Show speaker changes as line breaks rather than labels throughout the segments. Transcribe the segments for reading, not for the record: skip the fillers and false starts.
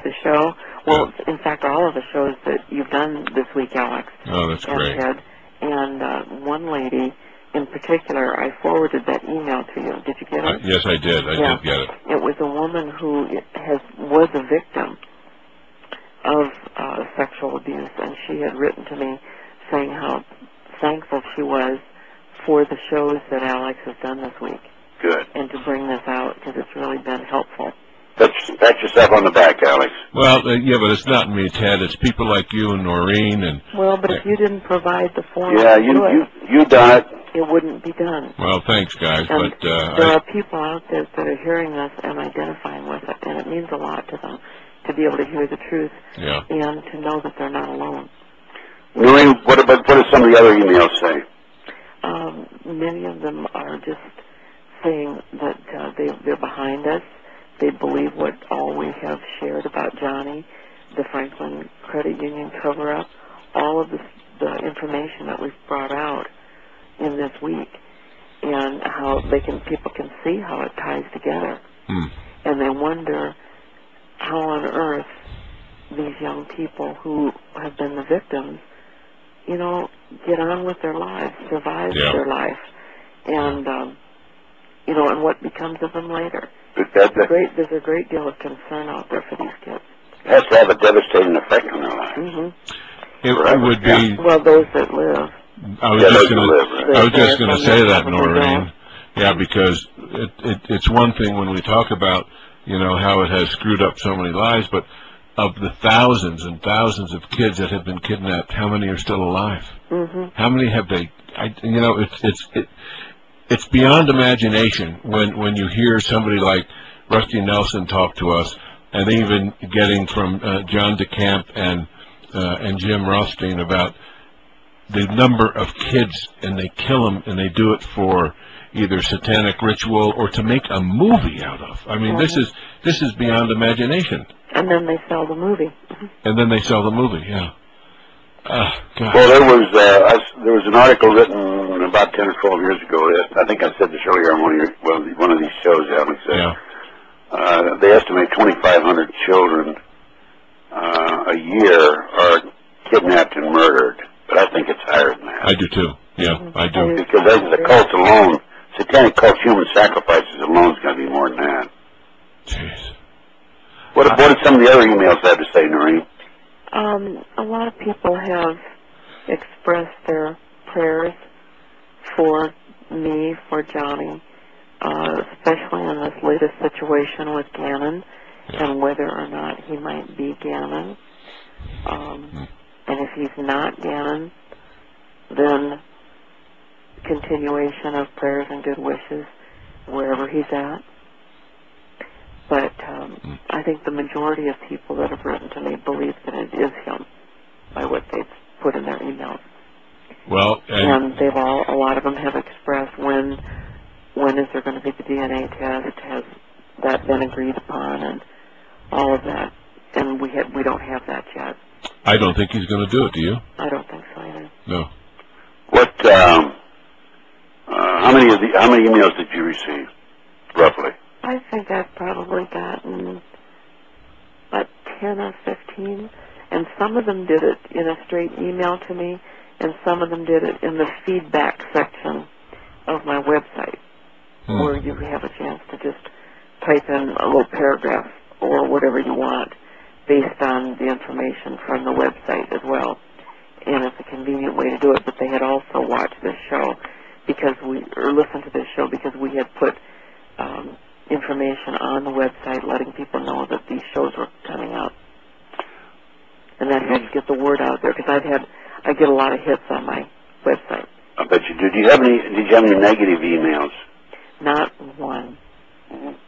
the show. Well, in fact, all of the shows that you've done this week, Alex.
Oh, that's great.
Ted, and one lady in particular, I forwarded that email to you. Did you get it?
Yes, I did. I did get it.
It was a woman who was a victim of sexual abuse, and she had written to me saying how thankful she was for the shows that Alex has done this week.
Good.
And to bring this out, because it's really been helpful.
Pat yourself on the back, Alex.
Well, yeah, but it's not me, Ted. It's people like you and Noreen and.
Well, but if you didn't provide the forum,
you done it.
It wouldn't be done.
Well, thanks, guys.
And
but
there are people out there that are hearing this and identifying with it, and it means a lot to them to be able to hear the truth and to know that they're not alone.
Noreen, what do some of the other emails say?
Many of them are just saying that they're behind us. They believe what all we have shared about Johnny, the Franklin Credit Union cover-up, all of the information that we've brought out in this week, and how people can see how it ties together. And they wonder how on earth these young people who have been the victims, get on with their lives, survive their life, and and what becomes of them later. There's a great deal of concern out there for these kids.
It has to have a devastating effect on their lives.
It would be.
Well, those that live.
I was just going to say that, Noreen. Yeah, because it's one thing when we talk about, how it has screwed up so many lives, but of the thousands and thousands of kids that have been kidnapped, how many are still alive? How many have they? It's beyond imagination when you hear somebody like Rusty Nelson talk to us, and even getting from John DeCamp and Jim Rothstein about the number of kids, and they kill them, and they do it for either satanic ritual or to make a movie out of. I mean, this is beyond imagination.
And then they sell the movie.
And then they sell the movie, yeah. God.
Well, there was an article written about 10 or 12 years ago. I think I said this earlier on one of these shows, Alex. They estimate 2,500 children a year are kidnapped and murdered. But I think it's higher than that.
I do too. Yeah, I do.
Because the cult alone, satanic cult, human sacrifices alone is going to be more than that.
Jeez.
What did some of the other emails have to say, Noreen?
A lot of people have expressed their prayers for me, for Johnny, especially in this latest situation with Gannon, and whether or not he might be Gannon. And if he's not Gannon, then continuation of prayers and good wishes wherever he's at. But I think the majority of people that have written to me believe that it is him by what they've put in their emails.
Well,
and a lot of them have expressed when is there going to be the DNA test? Has that been agreed upon? And all of that. And we don't have that yet.
I don't think he's going to do it. Do you?
I don't think so either.
No.
What? How many emails did you receive, roughly?
I think I've probably gotten about 10 or 15, and some of them did it in a straight email to me, and some of them did it in the feedback section of my website, where you have a chance to just type in a little paragraph or whatever you want based on the information from the website as well. And it's a convenient way to do it, but they had also watched this show or listened to this show because we had put information on the website letting people know that these shows were coming out. And that helps get the word out there, because I get a lot of hits on my website.
I bet you do. Did you have any negative emails?
Not one.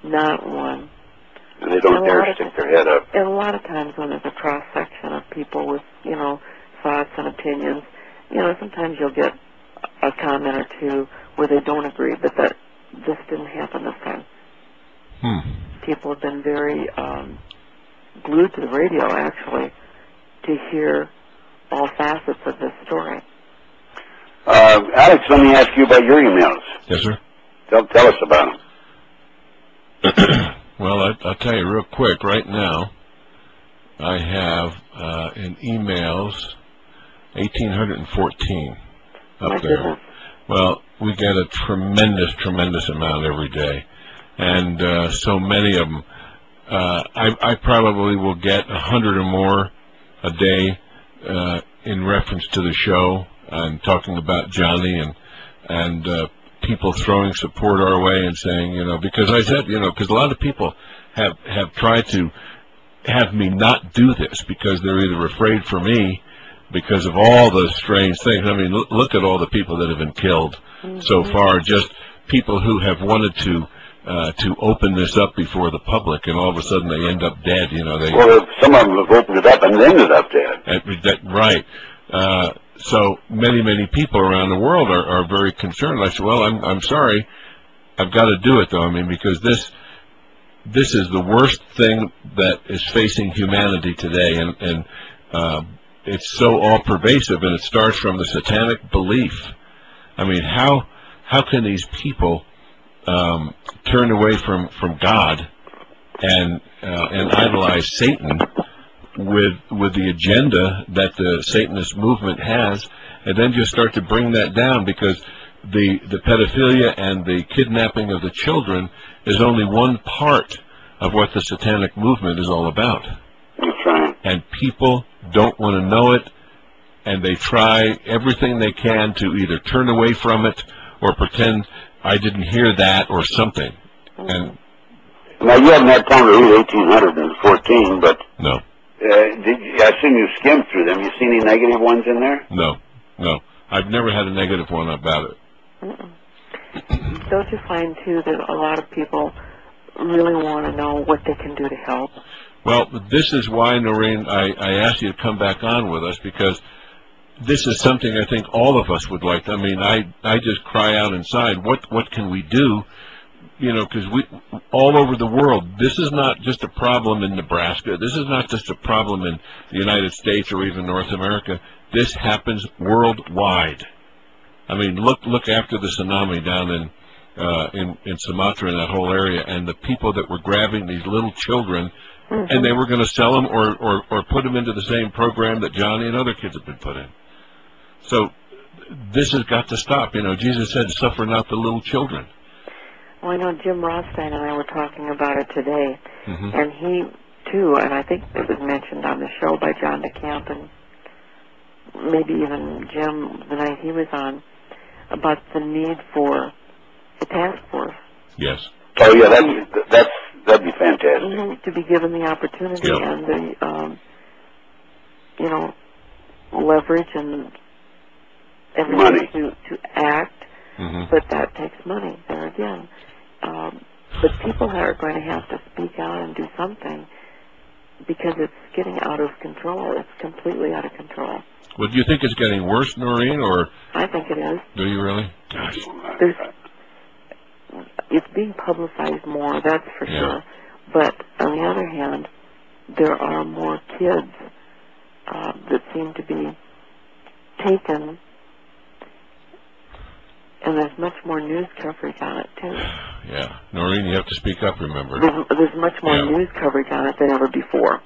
Not one.
And they don't dare stick their head up.
And a lot of times when there's a cross-section of people with, thoughts and opinions, sometimes you'll get a comment or two where they don't agree, but this didn't happen this time. People have been very glued to the radio, actually, to hear all facets of this story.
Alex, let me ask you about your emails.
Yes, sir.
Tell us about them.
Well, I'll tell you real quick right now. I have in emails 1,814 up there. Well, we get a tremendous amount every day, and so many of them. I probably will get 100 or more a day in reference to the show and talking about Johnny and people throwing support our way and saying, because I said, because a lot of people have tried to have me not do this because they're either afraid for me because of all the strange things. I mean, look at all the people that have been killed so far, just people who have wanted to open this up before the public, and all of a sudden they end up dead.
Well, some of them have opened it up and ended up dead.
Right. So many people around the world are very concerned. I said, well, I'm sorry, I've got to do it though. I mean, because this is the worst thing that is facing humanity today, and it's so all pervasive, and it starts from the satanic belief. I mean, how can these people turn away from God and idolize Satan with the agenda that the Satanist movement has, and then just start to bring that down, because the pedophilia and the kidnapping of the children is only one part of what the satanic movement is all about.
That's right.
And people don't want to know it, and they try everything they can to either turn away from it or pretend I didn't hear that or something. And
now, you haven't had time to read 1,814, but
no.
I assume you skimmed through them. You see any negative ones in there?
No. I've never had a negative one about it.
Don't you find, too, that a lot of people really want to know what they can do to help?
Well, this is why, Noreen, I asked you to come back on with us, because this is something I think all of us would like. I mean, I just cry out inside, what can we do? Because we all over the world, this is not just a problem in Nebraska. This is not just a problem in the United States or even North America. This happens worldwide. I mean, look after the tsunami down in Sumatra, in that whole area, and the people that were grabbing these little children, and they were going to sell them or put them into the same program that Johnny and other kids have been put in. So this has got to stop. Jesus said, "Suffer not the little children."
Well, I know Jim Rothstein and I were talking about it today, and he, too, and I think it was mentioned on the show by John DeCamp and maybe even Jim the night he was on, about the need for a task force.
Yes.
Oh, yeah, that'd be fantastic.
To be given the opportunity and the, leverage and everything to act, but that takes money there again. But people are going to have to speak out and do something, because it's getting out of control. It's completely out of control.
Well, do you think it's getting worse, Noreen, or?
I think it is.
Do you really? Gosh.
It's being publicized more, that's for sure. But on the other hand, there are more kids that seem to be taken, and there's much more news coverage on it, too.
Yeah. Noreen, you have to speak up, remember.
There's much more news coverage on it than ever before.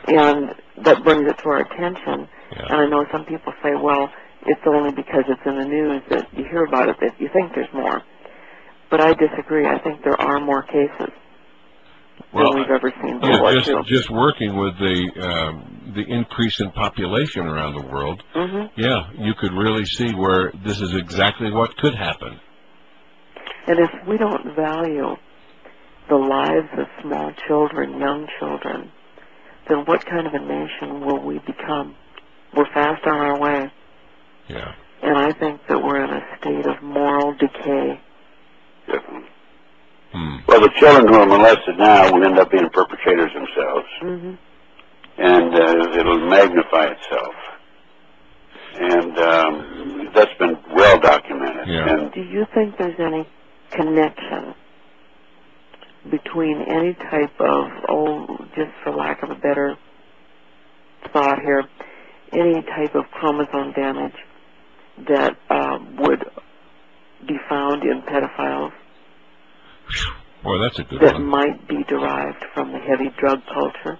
And that brings it to our attention. And I know some people say, well, it's only because it's in the news that you hear about it that you think there's more. But I disagree. I think there are more cases than we've ever seen before.
Just working with the increase in population around the world, you could really see where this is exactly what could happen.
And if we don't value the lives of small children, young children, then what kind of a nation will we become? We're fast on our way.
Yeah.
And I think that we're in a state of moral decay.
Definitely. Well, the children who are molested now will end up being perpetrators themselves. And it'll magnify itself. And that's been well documented.
Yeah.
And
do you think there's any connection between any type of, just for lack of a better thought here, any type of chromosome damage that would be found in pedophiles?
Boy, that's a good
that
one.
Might be derived from the heavy drug culture?